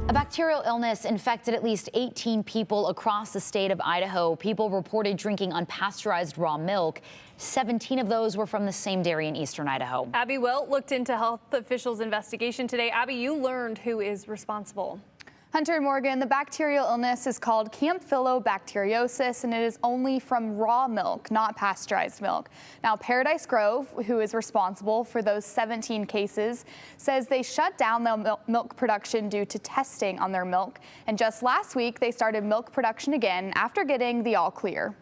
A bacterial illness infected at least 18 people across the state of Idaho. People reported drinking unpasteurized raw milk. 17 of those were from the same dairy in eastern Idaho. Abby Wilt looked into health officials' investigation today. Abby, you learned who is responsible. Hunter and Morgan, the bacterial illness is called campylobacteriosis, and it is only from raw milk, not pasteurized milk. Now, Paradise Grove, who is responsible for those 17 cases, says they shut down the milk production due to testing on their milk. And just last week, they started milk production again after getting the all clear.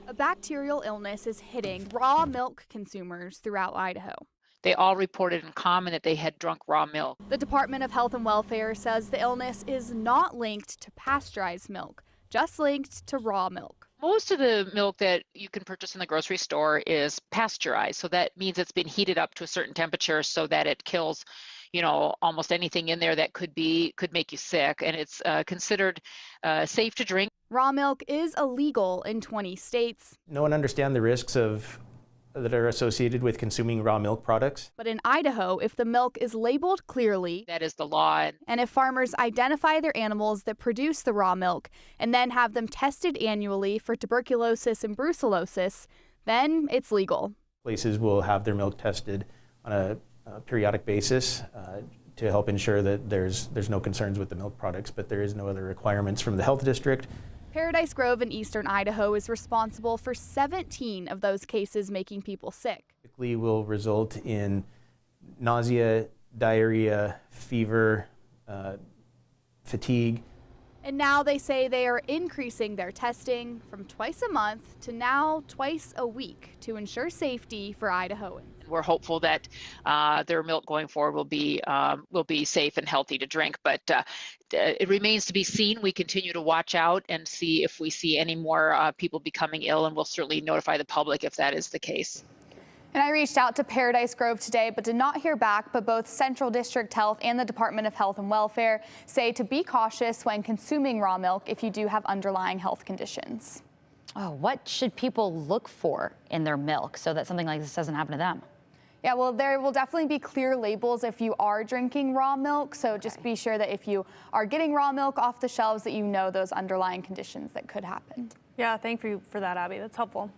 A bacterial illness is hitting raw milk consumers throughout Idaho. They all reported in common that they had drunk raw milk. The Department of Health and Welfare says the illness is not linked to pasteurized milk, just linked to raw milk. Most of the milk that you can purchase in the grocery store is pasteurized. So that means it's been heated up to a certain temperature so that it kills, almost anything in there that could make you sick. And it's considered safe to drink. Raw milk is illegal in 20 states. No one understands the risks that are associated with consuming raw milk products. But in Idaho, if the milk is labeled clearly, that is the law. And if farmers identify their animals that produce the raw milk and then have them tested annually for tuberculosis and brucellosis, then it's legal. Places will have their milk tested on a periodic basis to help ensure that there's no concerns with the milk products, but there is no other requirements from the health district. Paradise Grove in eastern Idaho is responsible for 17 of those cases making people sick. Typically will result in nausea, diarrhea, fever, fatigue. And now they say they are increasing their testing from twice a month to now twice a week to ensure safety for Idahoans. We're hopeful that their milk going forward will be safe and healthy to drink, but it remains to be seen. We continue to watch out and see if we see any more people becoming ill, and we'll certainly notify the public if that is the case. And I reached out to Paradise Grove today, but did not hear back. But both Central District Health and the Department of Health and Welfare say to be cautious when consuming raw milk if you do have underlying health conditions. Oh, what should people look for in their milk so that something like this doesn't happen to them? Yeah, well, there will definitely be clear labels if you are drinking raw milk. So just be sure that if you are getting raw milk off the shelves that you know those underlying conditions that could happen. Yeah, thank you for that, Abby. That's helpful.